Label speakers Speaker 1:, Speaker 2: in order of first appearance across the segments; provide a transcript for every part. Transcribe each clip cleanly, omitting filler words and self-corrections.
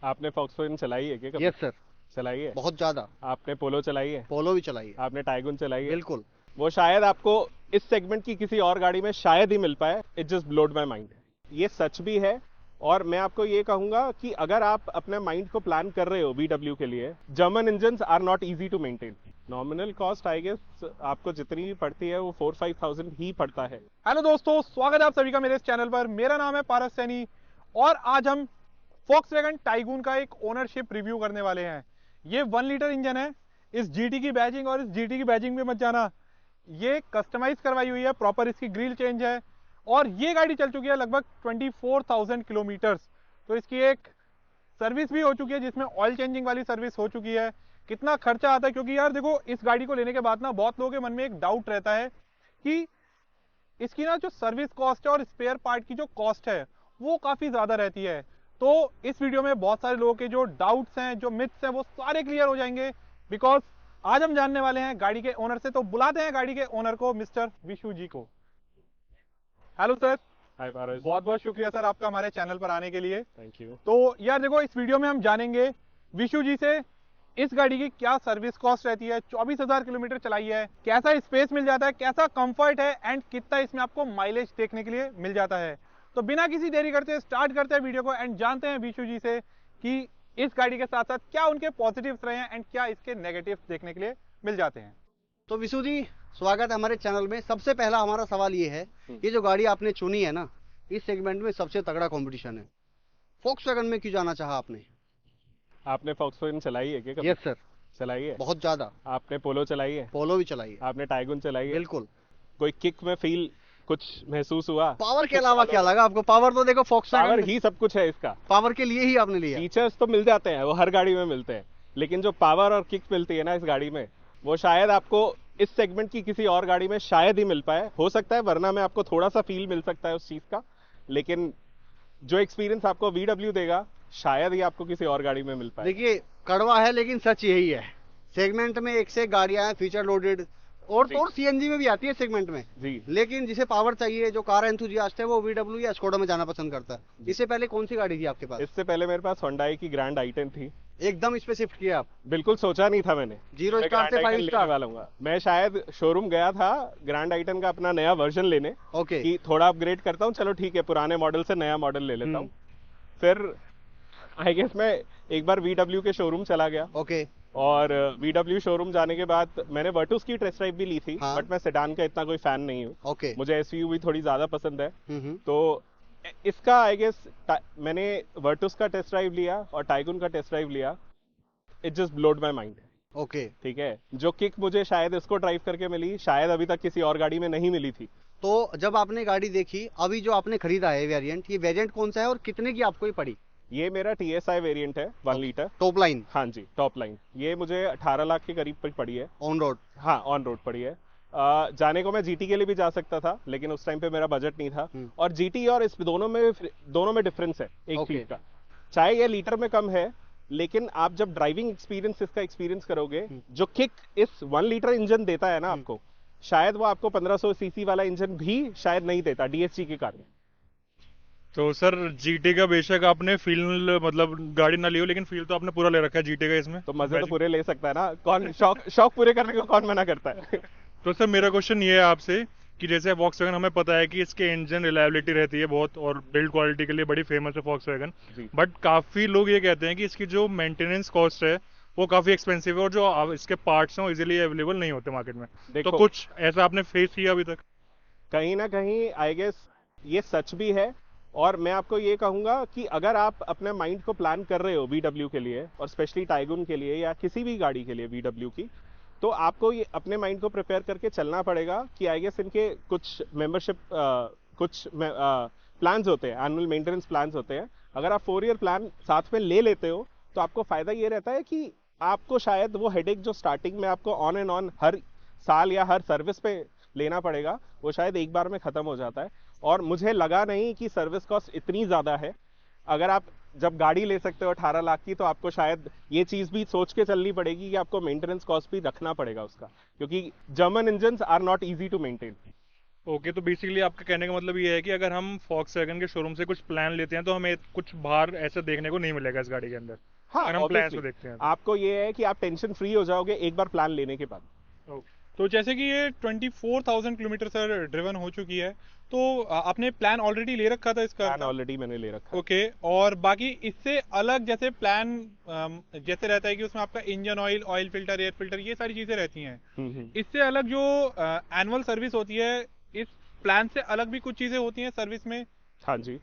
Speaker 1: आपने फॉक्सवैगन चलाई है क्या कभी?
Speaker 2: Yes sir.
Speaker 1: चलाई है।
Speaker 2: बहुत ज्यादा।
Speaker 1: आपने पोलो चलाई है?
Speaker 2: पोलो भी चलाई है।
Speaker 1: आपने टाइगुन चलाई है?
Speaker 2: बिल्कुल।
Speaker 1: वो शायद आपको इस सेगमेंट की किसी और गाड़ी में शायद ही मिल पाए। It just blowed my mind. ये सच भी है। और मैं आपको ये कहूंगा कि अगर आप अपने माइंड को प्लान कर रहे हो VW के लिए, German engines are not easy to maintain. Nominal cost I guess आपको जितनी भी पड़ती है वो 4-5,000 ही पड़ता है।
Speaker 3: हेलो दोस्तों, स्वागत है आप सभी का मेरे इस चैनल पर। मेरा नाम है पारस सैनी और आज हम फॉक्सवैगन टाइगून का एक ओनरशिप रिव्यू करने वाले हैं। ये 1 लीटर इंजन है। इस जीटी की बैजिंग और इस जीटी की बैजिंग में मत जाना, ये कस्टमाइज करवाई हुई है, प्रॉपर इसकी ग्रिल चेंज है और ये गाड़ी चल चुकी है लगभग 24,000 किलोमीटर्स। तो इसकी एक सर्विस भी हो चुकी है जिसमें ऑयल चेंजिंग वाली सर्विस हो चुकी है। कितना खर्चा आता है, क्योंकि यार देखो, इस गाड़ी को लेने के बाद ना बहुत लोगों के मन में एक डाउट रहता है कि इसकी ना जो सर्विस कॉस्ट है और स्पेयर पार्ट की जो कॉस्ट है वो काफी ज्यादा रहती है। तो इस वीडियो में बहुत सारे लोगों के जो डाउट्स हैं, जो मिथ्स हैं, वो सारे क्लियर हो जाएंगे। बिकॉज आज हम जानने वाले हैं गाड़ी के ओनर से। तो बुलाते हैं गाड़ी के ओनर को, मिस्टर विशु जी को। Hello sir.
Speaker 1: हाय पारस।
Speaker 3: बहुत बहुत शुक्रिया सर आपका हमारे चैनल पर आने के लिए।
Speaker 1: Thank you.
Speaker 3: तो यार देखो, इस वीडियो में हम जानेंगे विशु जी से इस गाड़ी की क्या सर्विस कॉस्ट रहती है, 24,000 किलोमीटर चलाई है, कैसा स्पेस मिल जाता है, कैसा कंफर्ट है एंड कितना इसमें आपको माइलेज देखने के लिए मिल जाता है। तो बिना किसी देरी करते स्टार्ट करते हैं वीडियो को एंड जानते हैं विशु जी से कि इस गाड़ी के साथ साथ क्या उनके पॉजिटिव्स रहे हैं एंड क्या इसके नेगेटिव्स देखने के लिए मिल जाते हैं।
Speaker 2: तो विशु जी, स्वागत है हमारे चैनल में। सबसे पहला हमारा सवाल ये है, ये जो गाड़ी आपने चुनी है ना, इस सेगमेंट में सबसे तगड़ा कंपटीशन है। फॉक्सवैगन में क्यों जाना चाहा आपने?
Speaker 1: आपने फॉक्सवैगन चलाई है क्या कभी?
Speaker 2: Yes sir.
Speaker 1: चलाई है।
Speaker 2: बहुत ज्यादा।
Speaker 1: आपने पोलो चलाई है?
Speaker 2: पोलो भी चलाई है।
Speaker 1: आपने टाइगुन चलाई है?
Speaker 2: बिल्कुल।
Speaker 1: कोई किक में फील कुछ महसूस हुआ?
Speaker 2: पावर के अलावा क्या लगा आपको? पावर तो देखो
Speaker 1: पावर
Speaker 2: फॉक्सवैगन
Speaker 1: ही सब कुछ है इसका।
Speaker 2: पावर के लिए ही आपने लिया।
Speaker 1: फीचर्स तो मिल जाते हैं, वो हर गाड़ी में मिलते हैं, लेकिन जो पावर और किक मिलती है ना इस गाड़ी में, वो शायद आपको इस सेगमेंट की किसी और गाड़ी में शायद ही मिल पाए। हो सकता है वरना में आपको थोड़ा सा फील मिल सकता है उस चीज का, लेकिन जो एक्सपीरियंस आपको VW देगा शायद ही आपको किसी और गाड़ी में मिल पाए।
Speaker 2: देखिए, कड़वा है लेकिन सच यही है। सेगमेंट में एक से एक गाड़ियां हैं फीचर लोडेड, और तो और सीएनजी में भी आती है सेगमेंट में
Speaker 1: जी।
Speaker 2: लेकिन जिसे पावर चाहिए, जो कार एंथुजियास्ट है, वो VW या स्कोडा में जाना पसंद करता है। इससे पहले कौन सी गाड़ी थी आपके पास?
Speaker 1: इससे पहले मेरे पास Hyundai की ग्रैंड i10 थी।
Speaker 2: एकदम इस पे शिफ्ट किया आप?
Speaker 1: बिल्कुल सोचा नहीं था मैंने
Speaker 2: 0 स्टार से 5 स्टार
Speaker 1: वाला हूँ। मैं शायद शोरूम गया था ग्रैंड i10 का अपना नया वर्जन लेने,
Speaker 2: ओके।
Speaker 1: कि थोड़ा अपग्रेड करता हूँ, चलो ठीक है पुराने मॉडल से नया मॉडल ले लेता हूँ। फिर आई गेस मैं एक बार VW के शोरूम चला गया,
Speaker 2: ओके।
Speaker 1: और VW शोरूम जाने के बाद मैंने वर्टुस की टेस्ट ड्राइव भी ली थी।
Speaker 2: हाँ।
Speaker 1: बट मैं सेडान का इतना कोई फैन नहीं हूँ।
Speaker 2: ओके।
Speaker 1: मुझे SUV थोड़ी ज्यादा पसंद है।
Speaker 2: हम्म।
Speaker 1: तो इसका आई गेस मैंने वर्टुस का टेस्ट ड्राइव लिया और टाइगुन का टेस्ट ड्राइव लिया। It just blowed my mind.
Speaker 2: Okay.
Speaker 1: ठीक है, जो किक मुझे शायद इसको ड्राइव करके मिली, शायद अभी तक किसी और गाड़ी में नहीं मिली थी।
Speaker 2: तो जब आपने गाड़ी देखी, अभी जो आपने खरीदा है वेरिएंट, ये वेरिएंट कौन सा है और कितने की आपको ये पड़ी?
Speaker 1: ये मेरा TSI वेरिएंट है, 1 लीटर।
Speaker 2: Top line?
Speaker 1: हाँ जी, टॉप लाइन। ये मुझे 18 लाख के करीब पड़ी है।
Speaker 2: On road?
Speaker 1: हाँ, ऑन रोड पड़ी है। जाने को मैं GT के लिए भी जा सकता था, लेकिन उस टाइम पे मेरा बजट नहीं था। और GT और इस दोनों में डिफरेंस है एक चीज का। चाहे ये लीटर में कम है, लेकिन आप जब ड्राइविंग एक्सपीरियंस इसका एक्सपीरियंस करोगे, जो किक इस 1 लीटर इंजन देता है ना आपको, शायद वो आपको 1500 सीसी वाला इंजन भी शायद नहीं देता DSG के कारण।
Speaker 4: तो सर, जीटी का बेशक आपने फील, मतलब गाड़ी ना ली हो, लेकिन फील तो आपने पूरा ले रखा है जीटी का इसमें।
Speaker 1: तो मजे तो पूरे ले सकता है ना, कौन शौक पूरे करने को कौन मना करता है?
Speaker 4: तो सर, मेरा क्वेश्चन ये है आपसे कि जैसे वॉक्सवैगन हमें पता है कि इसके इंजन रिलायबिलिटी रहती है बहुत, और बिल्ड क्वालिटी के लिए बड़ी फेमस है वॉक्सवैगन। बट काफी लोग ये कहते हैं कि इसकी जो मेंटेनेंस कॉस्ट है वो काफी एक्सपेंसिव है, और जो इसके पार्ट्स हैं वो इजीली अवेलेबल नहीं होते मार्केट में। तो कुछ ऐसा आपने फेस किया अभी तक?
Speaker 1: कहीं ना कहीं आई गेस ये सच भी है। और मैं आपको ये कहूंगा कि अगर आप अपने माइंड को प्लान कर रहे हो VW के लिए, और स्पेशली टाइगुन के लिए या किसी भी गाड़ी के लिए VW की, तो आपको ये अपने माइंड को प्रिपेयर करके चलना पड़ेगा कि आई गेस इनके कुछ मेंबरशिप कुछ प्लान्स होते हैं, एनुअल मेंटेनेंस प्लान्स होते हैं। अगर आप 4 ईयर प्लान साथ में ले लेते हो तो आपको फायदा ये रहता है कि आपको शायद वो हेडेक जो स्टार्टिंग में आपको ऑन एंड ऑन हर साल या हर सर्विस पे लेना पड़ेगा, वो शायद एक बार में खत्म हो जाता है। और मुझे लगा नहीं कि सर्विस कॉस्ट इतनी ज्यादा है। अगर आप जब गाड़ी ले सकते हो 18 लाख की, तो आपको शायद ये चीज भी सोच के चलनी पड़ेगी कि आपको मेंटेनेंस कॉस्ट भी रखना पड़ेगा उसका, क्योंकि German engines are not easy to maintain.
Speaker 4: Okay, तो बेसिकली आपका कहने का मतलब ये है कि अगर हम Volkswagen के शोरूम से कुछ प्लान लेते हैं तो हमें कुछ बाहर ऐसा देखने को नहीं मिलेगा इस गाड़ी के अंदर,
Speaker 1: हाँ,
Speaker 4: अगर हम प्लान
Speaker 1: obviously,
Speaker 4: को देखते हैं
Speaker 1: आपको ये है कि आप टेंशन फ्री हो जाओगे एक बार प्लान लेने के बाद।
Speaker 4: तो।
Speaker 3: तो जैसे कि ये 24,000 किलोमीटर सर ड्रिवन हो चुकी है, तो आपने प्लान ऑलरेडी ले रखा था इसका?
Speaker 1: प्लान ऑलरेडी मैंने ले रखा है।
Speaker 3: ओके, और बाकी इससे अलग जैसे प्लान जैसे रहता है कि उसमें आपका engine oil, oil filter, air filter, ये सारी चीजें रहती हैं, इससे अलग जो एनुअल सर्विस होती है, इस प्लान से अलग भी कुछ चीजें होती हैं सर्विस में,
Speaker 1: हाँ जी,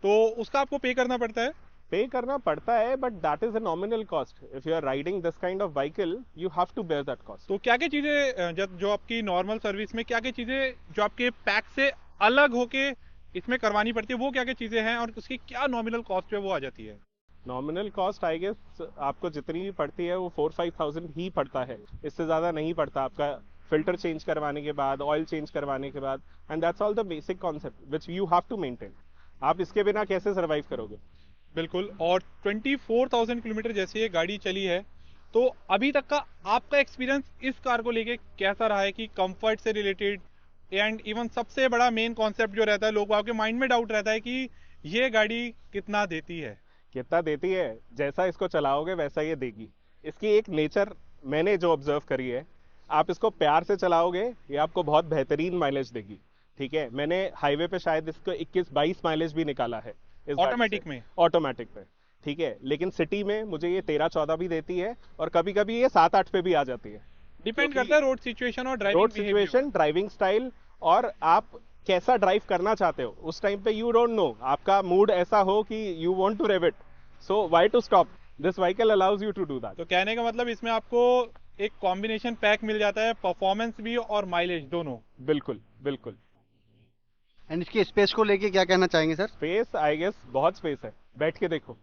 Speaker 3: तो उसका आपको पे करना पड़ता है?
Speaker 1: पे करना पड़ता है, but that is a nominal cost. If you are riding this kind of vehicle you have to bear that cost.
Speaker 3: तो क्या क्या चीजें जो आपकी नॉर्मल सर्विस में क्या क्या चीजें जो आपके पैक से अलग होके इसमें करवानी पड़ती है, वो क्या क्या चीजें हैं और उसकी क्या नॉमिनल कॉस्ट है वो आ जाती है?
Speaker 1: नॉमिनल कॉस्ट आई गेस आपको जितनी भी पड़ती है वो 4-5,000 ही पड़ता है, इससे ज़्यादा नहीं पड़ता आपका फिल्टर चेंज करवाने के बाद, ऑयल चेंज करवाने के बाद, and that's all the basic concept which you have to maintain. आप इसके बिना कैसे सर्वाइव करोगे?
Speaker 3: बिल्कुल। और 24,000 किलोमीटर जैसे ये गाड़ी चली है, तो अभी तक का आपका एक्सपीरियंस इस कार को लेके कैसा रहा है कि कंफर्ट से रिलेटेड, एंड इवन सबसे बड़ा मेन कॉन्सेप्ट जो रहता है, लोग आपके माइंड में डाउट रहता है कि ये गाड़ी कितना देती है?
Speaker 1: कितना देती है, जैसा इसको चलाओगे वैसा ये देगी। इसकी एक नेचर मैंने जो ऑब्जर्व करी है, आप इसको प्यार से चलाओगे ये आपको बहुत बेहतरीन माइलेज देगी। ठीक है, मैंने हाईवे पे शायद इसको 21-22 माइलेज भी निकाला है
Speaker 3: ऑटोमेटिक में?
Speaker 1: ऑटोमेटिक पे, ठीक है, लेकिन सिटी में मुझे ये 13-14 भी देती है और कभी कभी ये 7-8 पे भी आ जाती है।
Speaker 3: डिपेंड करता है रोड सिचुएशन और driving
Speaker 1: road situation, driving style, और आप कैसा ड्राइव करना चाहते हो उस टाइम पे। यू डोंट नो, आपका मूड ऐसा हो कि you want to rev it, so why to stop? This vehicle allows you to do that.
Speaker 3: तो कहने का मतलब इसमें आपको एक कॉम्बिनेशन पैक मिल जाता है, परफॉर्मेंस भी और माइलेज दोनों।
Speaker 1: बिल्कुल बिल्कुल।
Speaker 2: एंड इसकी स्पेस को लेके क्या कहना चाहेंगे सर?
Speaker 1: स्पेस आई गेस बहुत स्पेस है, बैठ के देखो।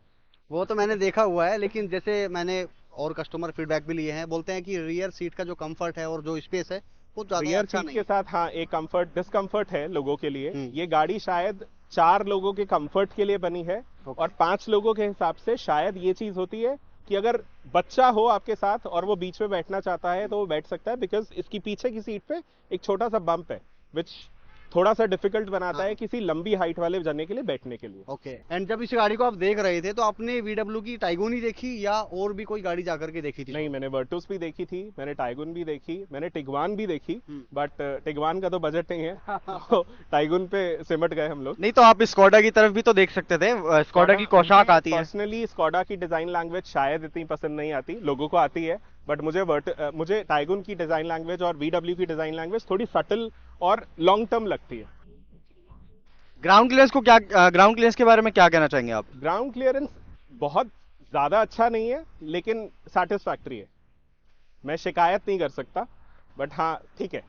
Speaker 2: वो तो मैंने देखा हुआ है, लेकिन जैसे मैंने और कस्टमर फीडबैक भी लिए हैं, बोलते हैं कि रियर सीट का जो कंफर्ट है और जो स्पेस है वो ज्यादा
Speaker 1: रियर
Speaker 2: अच्छा
Speaker 1: सीट
Speaker 2: नहीं
Speaker 1: के
Speaker 2: है।
Speaker 1: साथ हाँ एक कंफर्ट डिस्कंफर्ट है लोगों के लिए। ये गाड़ी शायद 4 लोगों के कंफर्ट के लिए बनी है, और 5 लोगों के हिसाब से शायद ये चीज होती है कि अगर बच्चा हो आपके साथ और वो बीच में बैठना चाहता है तो वो बैठ सकता है, बिकॉज इसकी पीछे की सीट पे एक छोटा सा बम्प है विच थोड़ा सा डिफिकल्ट बनाता है किसी लंबी हाइट वाले जने के लिए बैठने के लिए।
Speaker 2: ओके। एंड जब इस गाड़ी को आप देख रहे थे तो आपने VW की टाइगून ही देखी या और भी कोई गाड़ी जाकर के देखी थी?
Speaker 1: नहीं, मैंने वर्टुस भी देखी थी, मैंने टाइगुन भी देखी, मैंने टिगवान भी देखी, बट टिगवान का तो बजट नहीं है तो टाइगुन पे सिमट गए हम लोग।
Speaker 2: नहीं तो आप स्कोडा की तरफ भी तो देख सकते थे, स्कोडा की कोशाक आती है।
Speaker 1: पर्सनली स्कोडा की डिजाइन लैंग्वेज शायद इतनी पसंद नहीं आती, लोगों को आती है, बट मुझे टाइगुन की डिजाइन लैंग्वेज और VW की डिजाइन लैंग्वेज थोड़ी सटल और लॉन्ग टर्म लगती है।
Speaker 2: ग्राउंड क्लियरेंस के बारे में क्या कहना चाहेंगे आप?
Speaker 1: ग्राउंड क्लियरेंस बहुत ज्यादा अच्छा नहीं है, लेकिन सेटिस्फैक्टरी है, मैं शिकायत नहीं कर सकता, बट हाँ ठीक है।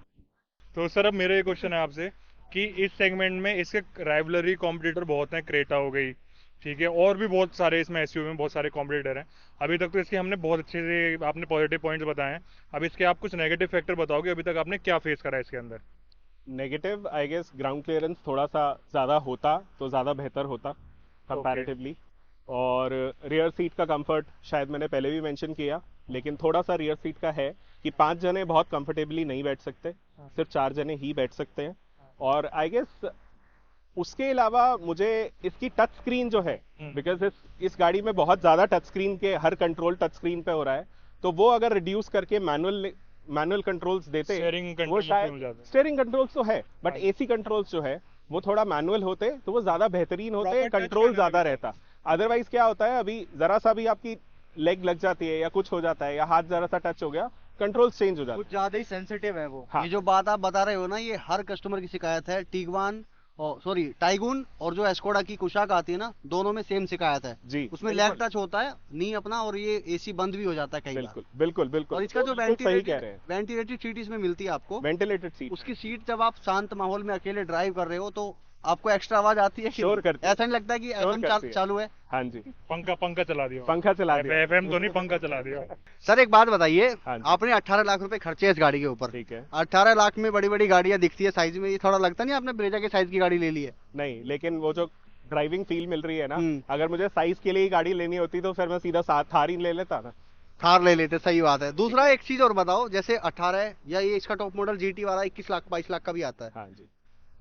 Speaker 4: तो सर अब मेरा ये क्वेश्चन है आपसे कि इस सेगमेंट में इसके राइवलरी कॉम्पिटिटर बहुत हैं, क्रेटा हो गई, ठीक है, और भी बहुत सारे इसमें एसयूवी में बहुत सारे कॉम्पिटिटर हैं। अभी तक तो इसके हमने बहुत अच्छे से आपने पॉजिटिव पॉइंट्स बताए हैं, अब इसके आप कुछ नेगेटिव फैक्टर बताओगे अभी तक आपने क्या फेस करा है इसके अंदर?
Speaker 1: Negative I guess ground clearance थोड़ा सा ज़्यादा होता तो ज़्यादा बेहतर होता कंपैरेटिवली, और रियर सीट का कंफर्ट शायद मैंने पहले भी मेंशन किया, लेकिन थोड़ा सा रियर सीट का है कि 5 जने बहुत कंफर्टेबली नहीं बैठ सकते, सिर्फ 4 जने ही बैठ सकते हैं। और आई गेस उसके अलावा मुझे इसकी टच स्क्रीन जो है, बिकॉज इस गाड़ी में बहुत ज़्यादा टच स्क्रीन के हर कंट्रोल टच स्क्रीन पे हो रहा है, तो वो अगर रिड्यूस करके मैनुअल कंट्रोल्स देते वो शायद, स्टीयरिंग कंट्रोल्स तो है बट AC कंट्रोल्स जो है वो थोड़ा मैनुअल होते तो वो ज्यादा बेहतरीन होते, कंट्रोल ज्यादा रहता। अदरवाइज क्या होता है, अभी जरा सा भी आपकी लेग लग जाती है या कुछ हो जाता है या हाथ जरा सा टच हो गया, कंट्रोल चेंज हो जाता है,
Speaker 2: कुछ ज्यादा ही सेंसिटिव है वो।
Speaker 1: हाँ।
Speaker 2: ये जो बात आप बता रहे हो ना, ये हर कस्टमर की शिकायत है। टिगवान टाइगून और जो एस्कोडा की कुशाक आती है ना, दोनों में सेम शिकायत है
Speaker 1: जी,
Speaker 2: उसमें लेग टच होता है नी अपना, और ये AC बंद भी हो जाता है कई बार।
Speaker 1: बिल्कुल बिल्कुल बिल्कुल।
Speaker 2: और इसका जो
Speaker 1: सही कह रहे हैं,
Speaker 2: वेंटिलेटेड सीट इसमें मिलती है आपको,
Speaker 1: वेंटिलेटेड सीट,
Speaker 2: उसकी सीट जब आप शांत माहौल में अकेले ड्राइव कर रहे हो तो आपको एक्स्ट्रा आवाज आती है कि
Speaker 1: शोर करती है।
Speaker 2: ऐसा नहीं लगता कि
Speaker 1: शोर
Speaker 2: FM
Speaker 1: करती है।
Speaker 2: चालू है?
Speaker 1: हाँ जी,
Speaker 4: पंखा चला दिया,
Speaker 1: पंखा चला दिया,
Speaker 4: FM तो नहीं, पंखा चला दिया।
Speaker 2: सर एक बात बताइए,
Speaker 1: हाँ जी।
Speaker 2: आपने 18 लाख रुपए खर्चे इस गाड़ी के ऊपर,
Speaker 1: ठीक है,
Speaker 2: 18 लाख में बड़ी बड़ी गाड़ियां दिखती है साइज में, ये थोड़ा लगता नहीं आपने ब्रेजा के साइज की गाड़ी ले ली है?
Speaker 1: नहीं, लेकिन वो जो ड्राइविंग फील मिल रही है ना,
Speaker 2: हम्म।
Speaker 1: अगर मुझे साइज के लिए ही गाड़ी लेनी होती तो फिर मैं सीधा साथ थार ही ले लेता ना।
Speaker 2: थार ले लेते, सही बात है। दूसरा एक चीज और बताओ, जैसे 18 या ये इसका टॉप मॉडल GT वाला 21 लाख 22 लाख का भी आता है,
Speaker 1: हाँ जी,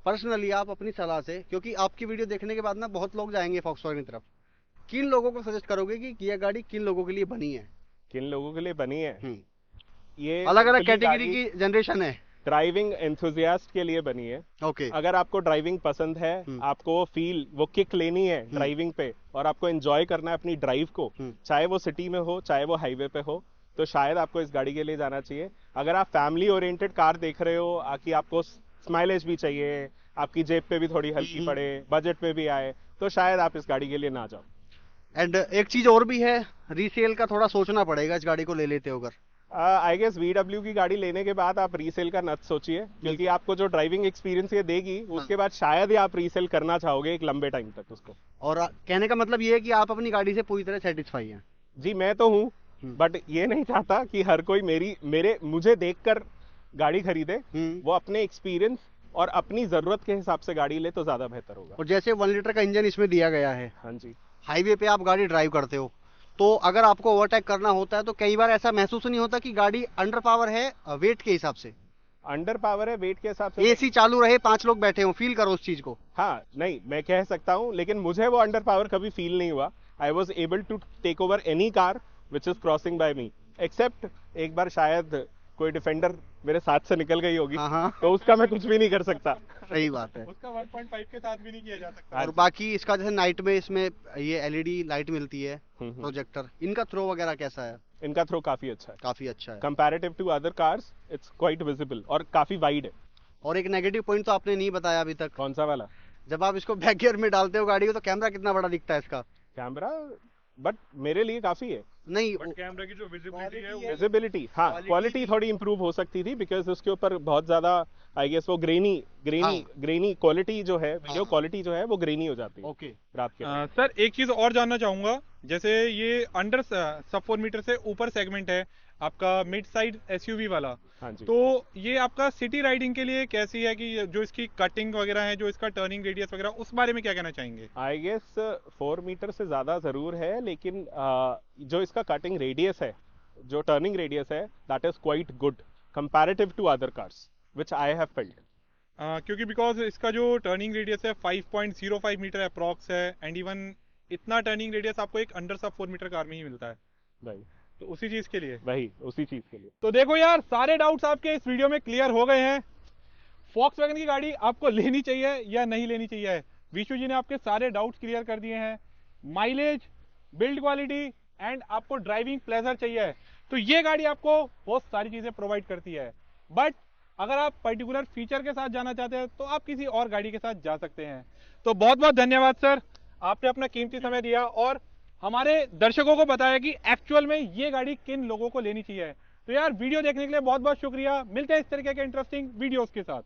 Speaker 2: पर्सनली आप अपनी सलाह से, क्योंकि आपकी वीडियो देखने के बाद ना बहुत लोग जाएंगे फॉक्सवैगन की तरफ, किन लोगों को सजेस्ट करोगे कि ये गाड़ी किन लोगों के लिए बनी है?
Speaker 1: किन लोगों के लिए बनी है? ये
Speaker 2: अलग अलग
Speaker 1: simply
Speaker 2: कैटेगरी
Speaker 1: गाड़ी
Speaker 2: की जनरेशन है।
Speaker 1: ड्राइविंग एंथुजियास्ट के लिए बनी है।
Speaker 2: ओके।
Speaker 1: अगर आपको ड्राइविंग पसंद है, आपको वो फील, वो किक लेनी है ड्राइविंग पे, और आपको एंजॉय करना है अपनी ड्राइव को, चाहे वो सिटी में हो चाहे वो हाईवे पे हो, तो शायद आपको इस गाड़ी के लिए जाना चाहिए। अगर आप फैमिली ओरिएंटेड कार देख रहे हो कि आपको स्माइलेज भी चाहिए, आपकी जेब पे भी थोड़ी हल्की पड़े, बजट पे भी आए, तो शायद आप इस गाड़ी के लिए ना जाओ।
Speaker 2: एंड एक चीज और भी है, रीसेल का थोड़ा सोचना पड़ेगा इस गाड़ी को ले लेते हो अगर।
Speaker 1: आई गेस VW की गाड़ी लेने के बाद आप रीसेल का नत सोचिए, क्योंकि आपको जो ड्राइविंग एक्सपीरियंस ये देगी, उसके बाद शायद ही आप रीसेल करना चाहोगे एक लंबे टाइम तक उसको।
Speaker 2: और कहने का मतलब ये है कि आप अपनी गाड़ी से पूरी तरह सेटिस्फाई हैं?
Speaker 1: जी मैं तो हूँ, बट ये नहीं चाहता कि हर कोई मुझे देखकर गाड़ी खरीदे। वो अपने एक्सपीरियंस और अपनी जरूरत के हिसाब से गाड़ी ले तो ज्यादा बेहतर होगा।
Speaker 2: और जैसे 1 लीटर का इंजन इसमें दिया गया है,
Speaker 1: हाँ जी,
Speaker 2: हाईवे पे आप गाड़ी ड्राइव करते हो, तो अगर आपको ओवरटेक करना होता है तो कई बार ऐसा महसूस नहीं होता कि गाड़ी अंडर पावर है वेट के हिसाब से?
Speaker 1: अंडर पावर है वेट के हिसाब से।
Speaker 2: एसी चालू रहे, 5 लोग बैठे हो, फील करो उस चीज को।
Speaker 1: हाँ नहीं, मैं कह सकता हूँ, लेकिन मुझे वो अंडर पावर कभी फील नहीं हुआ। I was able to take over any car which is crossing by me, except एक बार शायद कोई डिफेंडर मेरे साथ से निकल गई होगी, तो उसका मैं कुछ भी नहीं कर सकता।
Speaker 2: सही बात है।
Speaker 3: उसका 1.5 के साथ भी नहीं किया जा सकता।
Speaker 2: और बाकी इसका जैसे नाइट में इसमें ये एलईडी लाइट मिलती है, प्रोजेक्टर, इनका थ्रो वगैरह कैसा है?
Speaker 1: इनका थ्रो काफी अच्छा है,
Speaker 2: काफी अच्छा है।
Speaker 1: Comparative to other cars it's quite visible और काफी वाइड है।
Speaker 2: और एक नेगेटिव पॉइंट तो आपने नहीं बताया अभी तक।
Speaker 1: कौन सा वाला?
Speaker 2: जब आप इसको बैक गियर में डालते हो गाड़ी को, तो कैमरा कितना बड़ा दिखता है इसका?
Speaker 1: कैमरा बट मेरे लिए काफी है।
Speaker 2: नहीं,
Speaker 4: बट कैमरा की जो विजिबिलिटी है वो
Speaker 1: विजिबिलिटी, हाँ क्वालिटी थोड़ी इंप्रूव हो सकती थी, बिकॉज उसके ऊपर बहुत ज्यादा आई गेस वो ग्रेनी क्वालिटी जो है, वीडियो क्वालिटी जो है वो ग्रेनी हो जाती है
Speaker 2: ओके।
Speaker 1: रात के टाइम।
Speaker 3: सर एक चीज और जानना चाहूंगा, जैसे ये अंडर सब 4 मीटर से ऊपर सेगमेंट है आपका मिड साइड एसयूवी वाला,
Speaker 1: हाँ जी,
Speaker 3: तो ये आपका सिटी राइडिंग के लिए कैसी है, कि जो इसकी कटिंग वगैरह है, जो इसका टर्निंग रेडियस वगैरह, उस बारे में क्या कहना चाहेंगे?
Speaker 1: आई गेस 4 मीटर से ज्यादा जरूर है, लेकिन जो इसका कटिंग रेडियस है, जो टर्निंग रेडियस है, that is quite good comparative to other cars which I have felt.
Speaker 3: क्योंकि बिकॉज इसका जो टर्निंग रेडियस है 5.05 मीटर अप्रॉक्स है, एंड इवन इतना टर्निंग रेडियस आपको एक अंडर सब 4 मीटर कार में ही मिलता है,
Speaker 1: भाई
Speaker 3: तो उसी चीज के लिए।
Speaker 1: उसी चीज के लिए।
Speaker 3: तो देखो यार, सारे डाउट्स आपके इस वीडियो में क्लियर हो गए हैं। फॉक्सवैगन की गाड़ी आपको लेनी चाहिए या नहीं लेनी चाहिए, विशु जी ने आपके सारे डाउट्स क्लियर कर दिए हैं। माइलेज, बिल्ड क्वालिटी एंड आपको ड्राइविंग प्लेजर चाहिए, तो ये गाड़ी आपको बहुत सारी चीजें प्रोवाइड करती है। बट अगर आप पर्टिकुलर फीचर के साथ जाना चाहते हैं तो आप किसी और गाड़ी के साथ जा सकते हैं। तो बहुत बहुत धन्यवाद सर, आपने अपना कीमती समय दिया और हमारे दर्शकों को बताया कि एक्चुअल में ये गाड़ी किन लोगों को लेनी चाहिए। तो यार वीडियो देखने के लिए बहुत बहुत शुक्रिया। मिलते हैं इस तरीके के इंटरेस्टिंग वीडियोस के साथ।